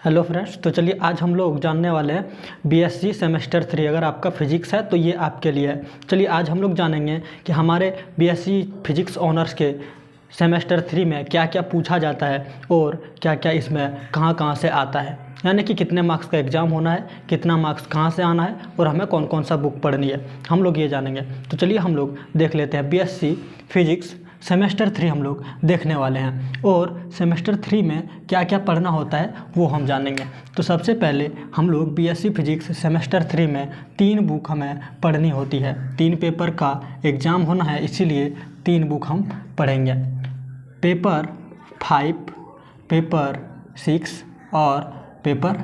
Hello friends, तो चलिए आज हम लोग जानने वाले हैं बीएससी सेमेस्टर 3। अगर आपका फिजिक्स है तो ये आपके लिए है। चलिए आज हम लोग जानेंगे कि हमारे बीएससी फिजिक्स ऑनर्स के सेमेस्टर 3 में क्या क्या पूछा जाता है और क्या क्या इसमें कहाँ कहाँ से आता है, यानी कि कितने मार्क्स का एग्ज़ाम होना है, कितना मार्क्स कहाँ से आना है और हमें कौन कौन सा बुक पढ़नी है, हम लोग ये जानेंगे। तो चलिए हम लोग देख लेते हैं बीएससी फिजिक्स सेमेस्टर 3 हम लोग देखने वाले हैं और सेमेस्टर 3 में क्या क्या पढ़ना होता है वो हम जानेंगे। तो सबसे पहले हम लोग बीएससी फिजिक्स सेमेस्टर 3 में 3 बुक हमें पढ़नी होती है। 3 पेपर का एग्ज़ाम होना है, इसीलिए 3 बुक हम पढ़ेंगे। पेपर 5, पेपर 6 और पेपर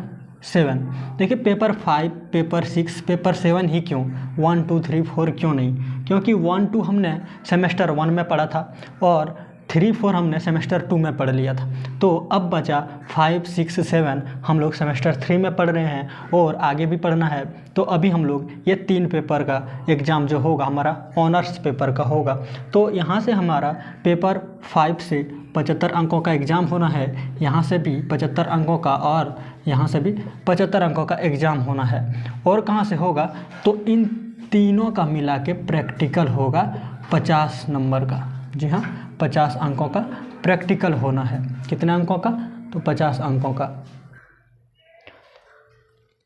7। देखिए पेपर 5, पेपर 6, पेपर 7 ही क्यों, 1, 2, 3, 4 क्यों नहीं? क्योंकि 1, 2 हमने सेमेस्टर 1 में पढ़ा था और 3, 4 हमने सेमेस्टर 2 में पढ़ लिया था। तो अब बचा 5, 6, 7 हम लोग सेमेस्टर 3 में पढ़ रहे हैं और आगे भी पढ़ना है। तो अभी हम लोग ये 3 पेपर का एग्ज़ाम जो होगा हमारा ऑनर्स पेपर का होगा। तो यहाँ से हमारा पेपर 5 से 75 अंकों का एग्ज़ाम होना है, यहाँ से भी 75 अंकों का और यहाँ से भी 75 अंकों का एग्ज़ाम होना है। और कहाँ से होगा, तो इन तीनों का मिला के प्रैक्टिकल होगा 50 नंबर का। जी हाँ, 50 अंकों का प्रैक्टिकल होना है। कितने अंकों का, तो 50 अंकों का।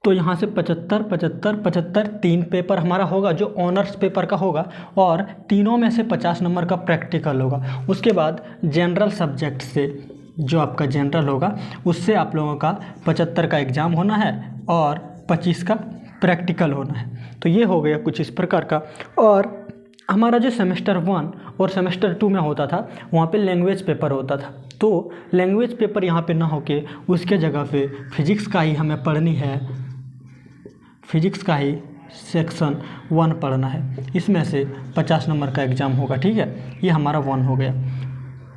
तो यहाँ से 75, 75, 75 3 पेपर हमारा होगा जो ऑनर्स पेपर का होगा और तीनों में से 50 नंबर का प्रैक्टिकल होगा। उसके बाद जनरल सब्जेक्ट से जो आपका जनरल होगा उससे आप लोगों का 75 का एग्ज़ाम होना है और 25 का प्रैक्टिकल होना है। तो ये हो गया कुछ इस प्रकार का। और हमारा जो सेमेस्टर 1 और सेमेस्टर 2 में होता था वहाँ पे लैंग्वेज पेपर होता था। तो लैंग्वेज पेपर यहाँ पे ना होके उसके जगह पे फिजिक्स का ही हमें पढ़नी है, फिजिक्स का ही सेक्शन 1 पढ़ना है। इसमें से 50 नंबर का एग्ज़ाम होगा। ठीक है, ये हमारा 1 हो गया।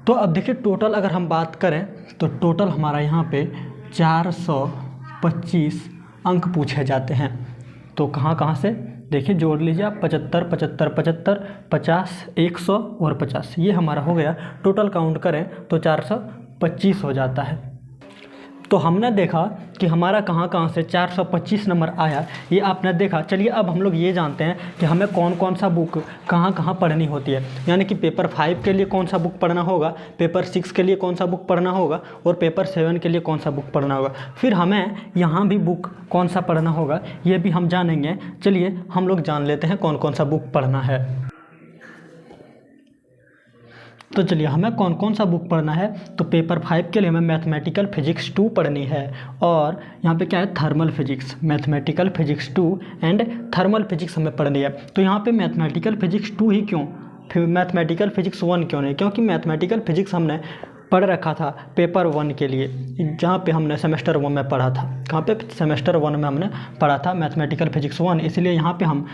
तो अब देखिए टोटल अगर हम बात करें तो टोटल हमारा यहाँ पे 425 अंक पूछे जाते हैं। तो कहाँ कहाँ से देखिए जोड़ लीजिए आप, 75, 75, 75, 50, 100 और 50, ये हमारा हो गया। टोटल काउंट करें तो 425 हो जाता है। तो हमने देखा कि हमारा कहाँ कहाँ से 425 नंबर आया, ये आपने देखा। चलिए अब हम लोग ये जानते हैं कि हमें कौन कौन सा बुक कहाँ कहाँ पढ़नी होती है, यानी कि पेपर 5 के लिए कौन सा बुक पढ़ना होगा, पेपर 6 के लिए कौन सा बुक पढ़ना होगा और पेपर 7 के लिए कौन सा बुक पढ़ना होगा। फिर हमें यहाँ भी बुक कौन सा पढ़ना होगा ये भी हम जानेंगे। चलिए हम लोग जान लेते हैं कौन कौन सा बुक पढ़ना है। तो चलिए हमें कौन कौन सा बुक पढ़ना है। तो पेपर 5 के लिए हमें मैथमेटिकल फिजिक्स 2 पढ़नी है और यहाँ पे क्या है, thermal physics, mathematical physics 2 and thermal physics हमें पढ़नी है। तो यहाँ पे मैथमेटिकल फिजिक्स 2 ही क्यों, फिर मैथमेटिकल फिजिक्स 1 क्यों नहीं? क्योंकि मैथमेटिकल फिजिक्स हमने पढ़ रखा था पेपर 1 के लिए, जहाँ पे हमने सेमेस्टर 1 में पढ़ा था। कहाँ पे, सेमेस्टर 1 में हमने पढ़ा था मैथमेटिकल फिजिक्स 1, इसलिए यहाँ पर हम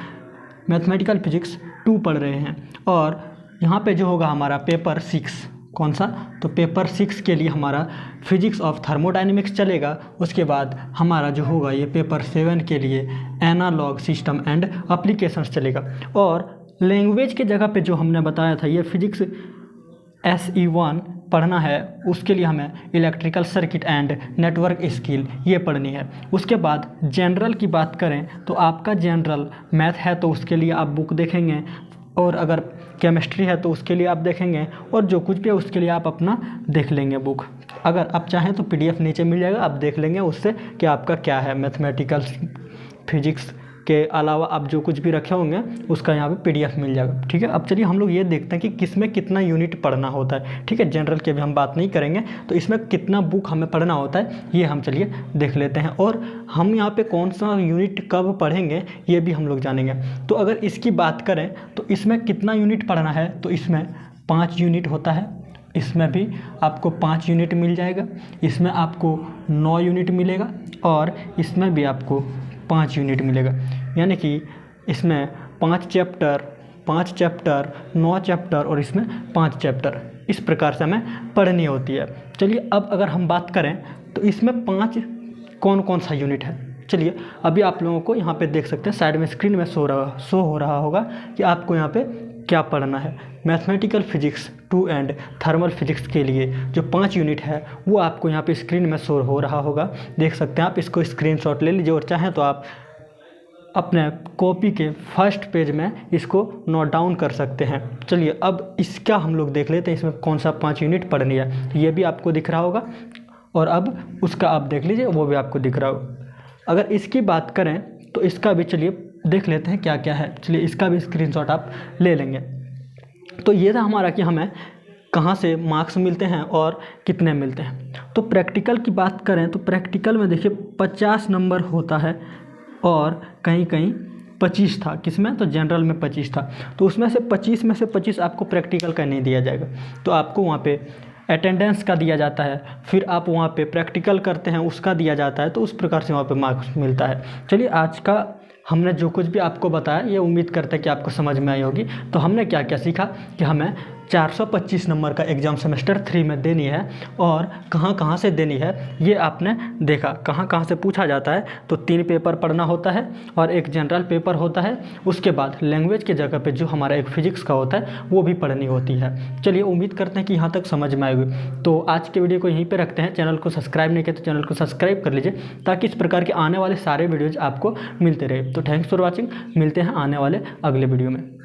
मैथमेटिकल फिजिक्स 2 पढ़ रहे हैं। और यहाँ पे जो होगा हमारा पेपर 6, कौन सा, तो पेपर 6 के लिए हमारा फिजिक्स ऑफ थर्मोडायनेमिक्स चलेगा। उसके बाद हमारा जो होगा ये पेपर 7 के लिए एनालॉग सिस्टम एंड एप्लीकेशंस चलेगा। और लैंग्वेज के जगह पे जो हमने बताया था ये फिजिक्स SE1 पढ़ना है, उसके लिए हमें electrical circuit and network skill ये पढ़नी है। उसके बाद जनरल की बात करें तो आपका जनरल मैथ है तो उसके लिए आप बुक देखेंगे, और अगर केमिस्ट्री है तो उसके लिए आप देखेंगे, और जो कुछ भी है उसके लिए आप अपना देख लेंगे बुक। अगर आप चाहें तो PDF नीचे मिल जाएगा, आप देख लेंगे उससे कि आपका क्या है। मैथमेटिकल फिजिक्स के अलावा आप जो कुछ भी रखे होंगे उसका यहाँ पे PDF मिल जाएगा। ठीक है, अब चलिए हम लोग ये देखते हैं कि किसमें कितना यूनिट पढ़ना होता है। ठीक है, जनरल के भी हम बात नहीं करेंगे, तो इसमें कितना बुक हमें पढ़ना होता है ये हम चलिए देख लेते हैं। और हम यहाँ पे कौन सा यूनिट कब पढ़ेंगे ये भी हम लोग जानेंगे। तो अगर इसकी बात करें तो इसमें कितना यूनिट पढ़ना है, तो इसमें 5 यूनिट होता है। इसमें भी आपको 5 यूनिट मिल जाएगा, इसमें आपको 9 यूनिट मिलेगा और इसमें भी आपको 5 यूनिट मिलेगा। यानी कि इसमें 5 चैप्टर, 9 चैप्टर और इसमें 5 चैप्टर, इस प्रकार से हमें पढ़नी होती है। चलिए अब अगर हम बात करें तो इसमें 5 कौन कौन सा यूनिट है। चलिए अभी आप लोगों को यहाँ पे देख सकते हैं, साइड में स्क्रीन में शो हो रहा होगा कि आपको यहाँ पे क्या पढ़ना है। Mathematical physics 2 and thermal physics के लिए जो 5 यूनिट है वो आपको यहाँ पे स्क्रीन में शो हो रहा होगा, देख सकते हैं आप। इसको स्क्रीनशॉट ले लीजिए और चाहें तो आप अपने कॉपी के फर्स्ट पेज में इसको नोट डाउन कर सकते हैं। चलिए अब इसका हम लोग देख लेते हैं, इसमें कौन सा 5 यूनिट पढ़नी है। ये भी आपको दिख रहा होगा और अब उसका आप देख लीजिए, वो भी आपको दिख रहा होगा। अगर इसकी बात करें तो इसका भी चलिए देख लेते हैं क्या क्या है। चलिए इसका भी स्क्रीनशॉट आप ले लेंगे। तो ये था हमारा कि हमें कहाँ से मार्क्स मिलते हैं और कितने मिलते हैं। तो प्रैक्टिकल की बात करें तो प्रैक्टिकल में देखिए 50 नंबर होता है और कहीं कहीं 25 था। किसमें? तो जनरल में 25 था। तो उसमें से 25 में से 25 आपको प्रैक्टिकल का नहीं दिया जाएगा, तो आपको वहाँ पे अटेंडेंस का दिया जाता है, फिर आप वहाँ पे प्रैक्टिकल करते हैं उसका दिया जाता है। तो उस प्रकार से वहाँ पे मार्क्स मिलता है। चलिए आज का हमने जो कुछ भी आपको बताया ये उम्मीद करते हैं कि आपको समझ में आई होगी। तो हमने क्या क्या सीखा कि हमें 425 नंबर का एग्ज़ाम सेमेस्टर 3 में देनी है और कहाँ कहाँ से देनी है ये आपने देखा। कहाँ कहाँ से पूछा जाता है तो 3 पेपर पढ़ना होता है और एक जनरल पेपर होता है। उसके बाद लैंग्वेज की जगह पे जो हमारा एक फिजिक्स का होता है वो भी पढ़नी होती है। चलिए उम्मीद करते हैं कि यहाँ तक समझ में आएगी। तो आज के वीडियो को यहीं पर रखते हैं। चैनल को सब्सक्राइब नहीं किया तो चैनल को सब्सक्राइब कर लीजिए ताकि इस प्रकार के आने वाले सारे वीडियोज़ आपको मिलते रहे। तो थैंक्स फॉर वॉचिंग, मिलते हैं आने वाले अगले वीडियो में।